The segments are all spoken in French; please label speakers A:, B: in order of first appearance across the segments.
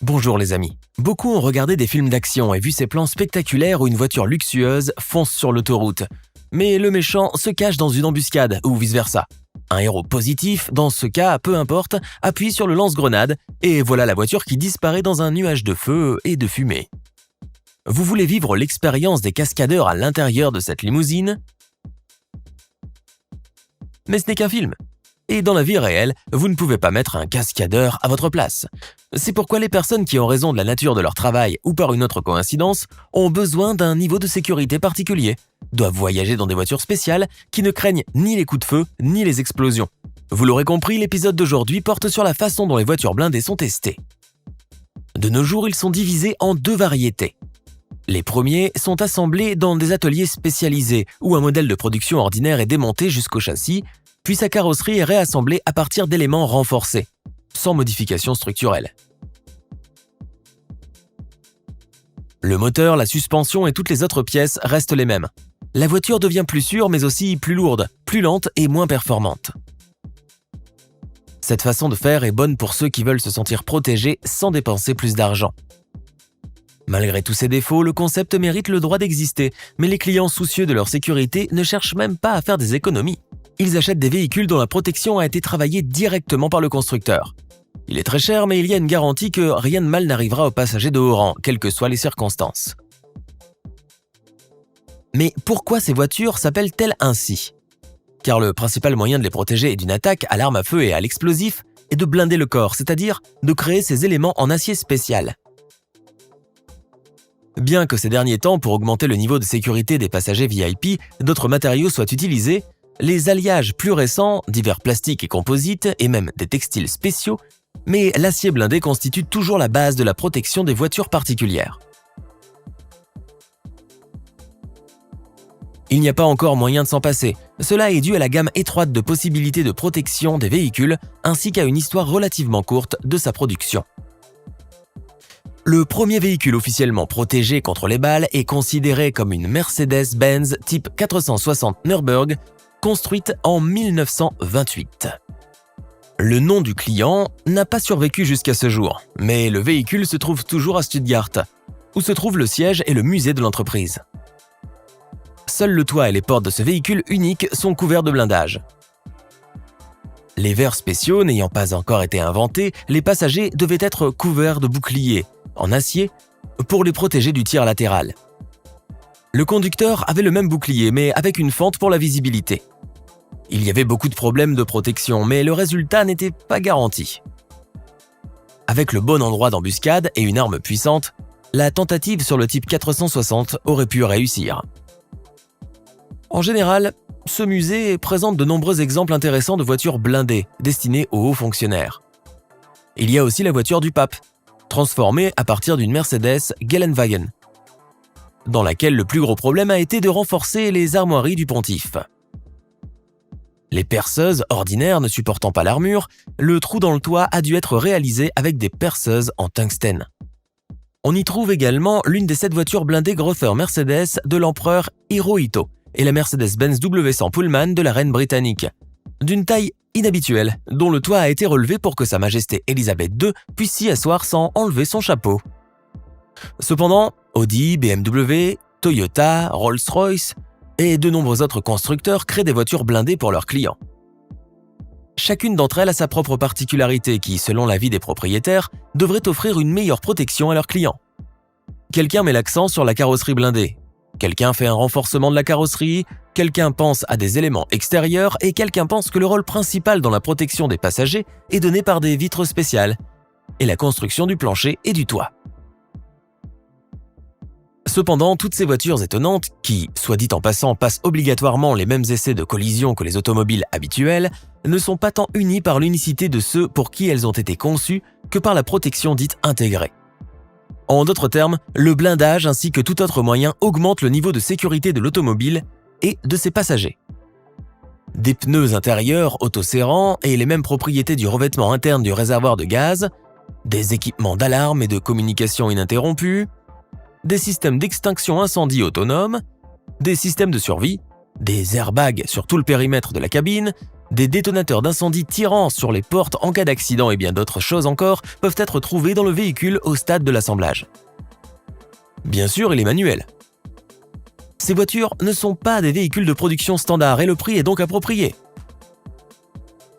A: Bonjour les amis. Beaucoup ont regardé des films d'action et vu ces plans spectaculaires où une voiture luxueuse fonce sur l'autoroute. Mais le méchant se cache dans une embuscade ou vice-versa. Un héros positif, dans ce cas, peu importe, appuie sur le lance-grenade et voilà la voiture qui disparaît dans un nuage de feu et de fumée. Vous voulez vivre l'expérience des cascadeurs à l'intérieur de cette limousine? Mais ce n'est qu'un film. Et dans la vie réelle, vous ne pouvez pas mettre un cascadeur à votre place. C'est pourquoi les personnes qui, en raison de la nature de leur travail ou par une autre coïncidence, ont besoin d'un niveau de sécurité particulier, doivent voyager dans des voitures spéciales qui ne craignent ni les coups de feu ni les explosions. Vous l'aurez compris, l'épisode d'aujourd'hui porte sur la façon dont les voitures blindées sont testées. De nos jours, ils sont divisés en deux variétés. Les premiers sont assemblés dans des ateliers spécialisés où un modèle de production ordinaire est démonté jusqu'au châssis, puis sa carrosserie est réassemblée à partir d'éléments renforcés, sans modification structurelle. Le moteur, la suspension et toutes les autres pièces restent les mêmes. La voiture devient plus sûre mais aussi plus lourde, plus lente et moins performante. Cette façon de faire est bonne pour ceux qui veulent se sentir protégés sans dépenser plus d'argent. Malgré tous ces défauts, le concept mérite le droit d'exister, mais les clients soucieux de leur sécurité ne cherchent même pas à faire des économies. Ils achètent des véhicules dont la protection a été travaillée directement par le constructeur. Il est très cher, mais il y a une garantie que rien de mal n'arrivera aux passagers de haut rang, quelles que soient les circonstances. Mais pourquoi ces voitures s'appellent-elles ainsi? Car le principal moyen de les protéger d'une attaque à l'arme à feu et à l'explosif est de blinder le corps, c'est-à-dire de créer ces éléments en acier spécial. Bien que ces derniers temps, pour augmenter le niveau de sécurité des passagers VIP, d'autres matériaux soient utilisés, les alliages plus récents, divers plastiques et composites, et même des textiles spéciaux, mais l'acier blindé constitue toujours la base de la protection des voitures particulières. Il n'y a pas encore moyen de s'en passer. Cela est dû à la gamme étroite de possibilités de protection des véhicules, ainsi qu'à une histoire relativement courte de sa production. Le premier véhicule officiellement protégé contre les balles est considéré comme une Mercedes-Benz type 460 Nürburgring, construite en 1928. Le nom du client n'a pas survécu jusqu'à ce jour, mais le véhicule se trouve toujours à Stuttgart, où se trouve le siège et le musée de l'entreprise. Seul le toit et les portes de ce véhicule unique sont couverts de blindage. Les verres spéciaux n'ayant pas encore été inventés, les passagers devaient être couverts de boucliers en acier pour les protéger du tir latéral. Le conducteur avait le même bouclier, mais avec une fente pour la visibilité. Il y avait beaucoup de problèmes de protection, mais le résultat n'était pas garanti. Avec le bon endroit d'embuscade et une arme puissante, la tentative sur le type 460 aurait pu réussir. En général, ce musée présente de nombreux exemples intéressants de voitures blindées, destinées aux hauts fonctionnaires. Il y a aussi la voiture du pape, transformée à partir d'une Mercedes Geländewagen, dans laquelle le plus gros problème a été de renforcer les armoiries du pontife. Les perceuses ordinaires ne supportant pas l'armure, le trou dans le toit a dû être réalisé avec des perceuses en tungstène. On y trouve également l'une des 7 voitures blindées Grother Mercedes de l'empereur Hirohito et la Mercedes-Benz W100 Pullman de la reine britannique, d'une taille inhabituelle, dont le toit a été relevé pour que Sa Majesté Elisabeth II puisse s'y asseoir sans enlever son chapeau. Cependant, Audi, BMW, Toyota, Rolls-Royce et de nombreux autres constructeurs créent des voitures blindées pour leurs clients. Chacune d'entre elles a sa propre particularité qui, selon l'avis des propriétaires, devrait offrir une meilleure protection à leurs clients. Quelqu'un met l'accent sur la carrosserie blindée, quelqu'un fait un renforcement de la carrosserie, quelqu'un pense à des éléments extérieurs et quelqu'un pense que le rôle principal dans la protection des passagers est donné par des vitres spéciales et la construction du plancher et du toit. Cependant, toutes ces voitures étonnantes, qui, soit dit en passant, passent obligatoirement les mêmes essais de collision que les automobiles habituelles, ne sont pas tant unies par l'unicité de ceux pour qui elles ont été conçues que par la protection dite intégrée. En d'autres termes, le blindage ainsi que tout autre moyen augmente le niveau de sécurité de l'automobile et de ses passagers. Des pneus intérieurs autoserrants et les mêmes propriétés du revêtement interne du réservoir de gaz, des équipements d'alarme et de communication ininterrompus, des systèmes d'extinction incendie autonomes, des systèmes de survie, des airbags sur tout le périmètre de la cabine Des détonateurs d'incendie tirant sur les portes en cas d'accident et bien d'autres choses encore peuvent être trouvés dans le véhicule au stade de l'assemblage. Bien sûr, il est manuel. Ces voitures ne sont pas des véhicules de production standard et le prix est donc approprié.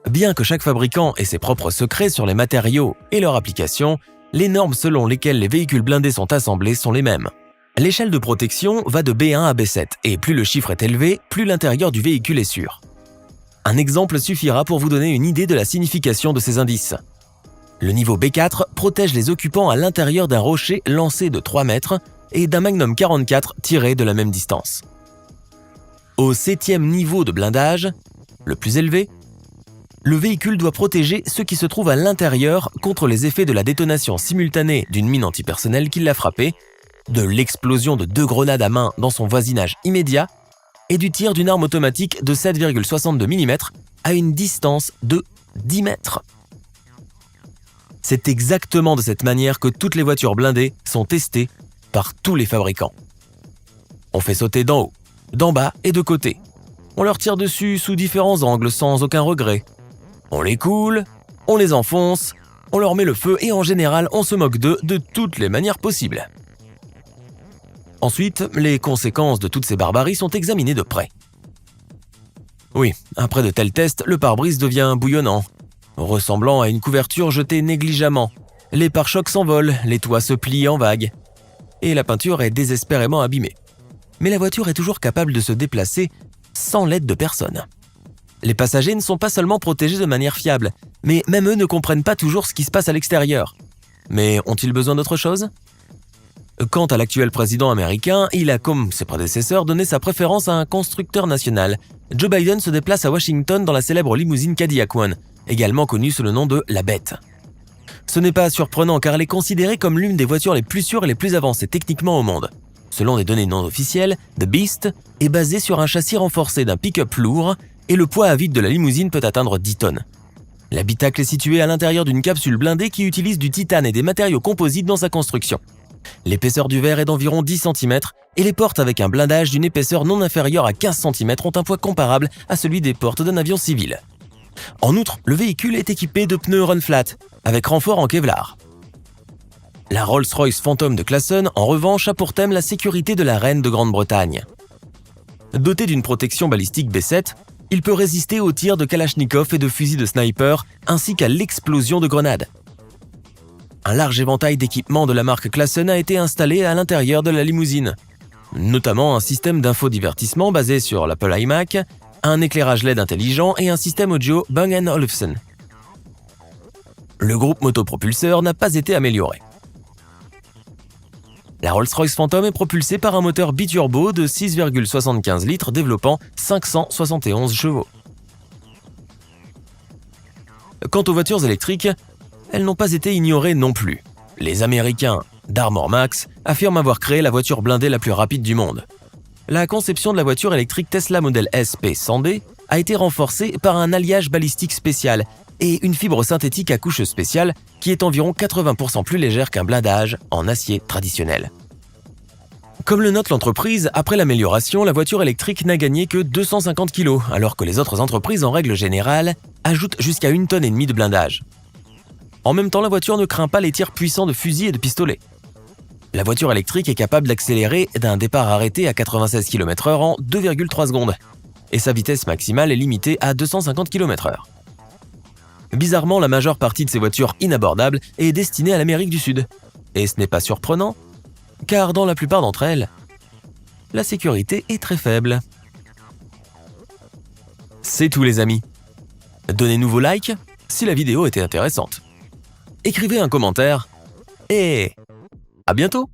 A: Bien que chaque fabricant ait ses propres secrets sur les matériaux et leur application, les normes selon lesquelles les véhicules blindés sont assemblés sont les mêmes. L'échelle de protection va de B1 à B7 et plus le chiffre est élevé, plus l'intérieur du véhicule est sûr. Un exemple suffira pour vous donner une idée de la signification de ces indices. Le niveau B4 protège les occupants à l'intérieur d'un rocher lancé de 3 mètres et d'un Magnum 44 tiré de la même distance. Au 7e niveau de blindage, le plus élevé, le véhicule doit protéger ceux qui se trouvent à l'intérieur contre les effets de la détonation simultanée d'une mine antipersonnelle qui l'a frappé, de l'explosion de 2 grenades à main dans son voisinage immédiat et du tir d'une arme automatique de 7,62 mm à une distance de 10 mètres. C'est exactement de cette manière que toutes les voitures blindées sont testées par tous les fabricants. On fait sauter d'en haut, d'en bas et de côté. On leur tire dessus sous différents angles sans aucun regret. On les coule, on les enfonce, on leur met le feu et en général on se moque d'eux de toutes les manières possibles. Ensuite, les conséquences de toutes ces barbaries sont examinées de près. Oui, après de tels tests, le pare-brise devient bouillonnant, ressemblant à une couverture jetée négligemment. Les pare-chocs s'envolent, les toits se plient en vagues, et la peinture est désespérément abîmée. Mais la voiture est toujours capable de se déplacer sans l'aide de personne. Les passagers ne sont pas seulement protégés de manière fiable, mais même eux ne comprennent pas toujours ce qui se passe à l'extérieur. Mais ont-ils besoin d'autre chose ? Quant à l'actuel président américain, il a, comme ses prédécesseurs, donné sa préférence à un constructeur national. Joe Biden se déplace à Washington dans la célèbre limousine Cadillac One, également connue sous le nom de la Bête. Ce n'est pas surprenant car elle est considérée comme l'une des voitures les plus sûres et les plus avancées techniquement au monde. Selon des données non officielles, The Beast est basée sur un châssis renforcé d'un pick-up lourd et le poids à vide de la limousine peut atteindre 10 tonnes. L'habitacle est situé à l'intérieur d'une capsule blindée qui utilise du titane et des matériaux composites dans sa construction. L'épaisseur du verre est d'environ 10 cm et les portes avec un blindage d'une épaisseur non inférieure à 15 cm ont un poids comparable à celui des portes d'un avion civil. En outre, le véhicule est équipé de pneus run flat, avec renfort en Kevlar. La Rolls-Royce Phantom de Classen, en revanche, a pour thème la sécurité de la reine de Grande-Bretagne. Doté d'une protection balistique B7, il peut résister aux tirs de Kalachnikov et de fusils de sniper, ainsi qu'à l'explosion de grenades. Un large éventail d'équipements de la marque Classen a été installé à l'intérieur de la limousine, notamment un système d'infodivertissement basé sur l'Apple iMac, un éclairage LED intelligent et un système audio Bang & Olufsen. Le groupe motopropulseur n'a pas été amélioré. La Rolls-Royce Phantom est propulsée par un moteur biturbo de 6,75 litres développant 571 chevaux. Quant aux voitures électriques, elles n'ont pas été ignorées non plus. Les Américains d'Armor Max affirment avoir créé la voiture blindée la plus rapide du monde. La conception de la voiture électrique Tesla Model S P100D a été renforcée par un alliage balistique spécial et une fibre synthétique à couche spéciale qui est environ 80% plus légère qu'un blindage en acier traditionnel. Comme le note l'entreprise, après l'amélioration, la voiture électrique n'a gagné que 250 kg, alors que les autres entreprises, en règle générale, ajoutent jusqu'à 1,5 tonne de blindage. En même temps, la voiture ne craint pas les tirs puissants de fusils et de pistolets. La voiture électrique est capable d'accélérer d'un départ arrêté à 96 km/h en 2,3 secondes, et sa vitesse maximale est limitée à 250 km/h. Bizarrement, la majeure partie de ces voitures inabordables est destinée à l'Amérique du Sud. Et ce n'est pas surprenant, car dans la plupart d'entre elles, la sécurité est très faible. C'est tout les amis. Donnez-nous vos likes si la vidéo était intéressante. Écrivez un commentaire et à bientôt!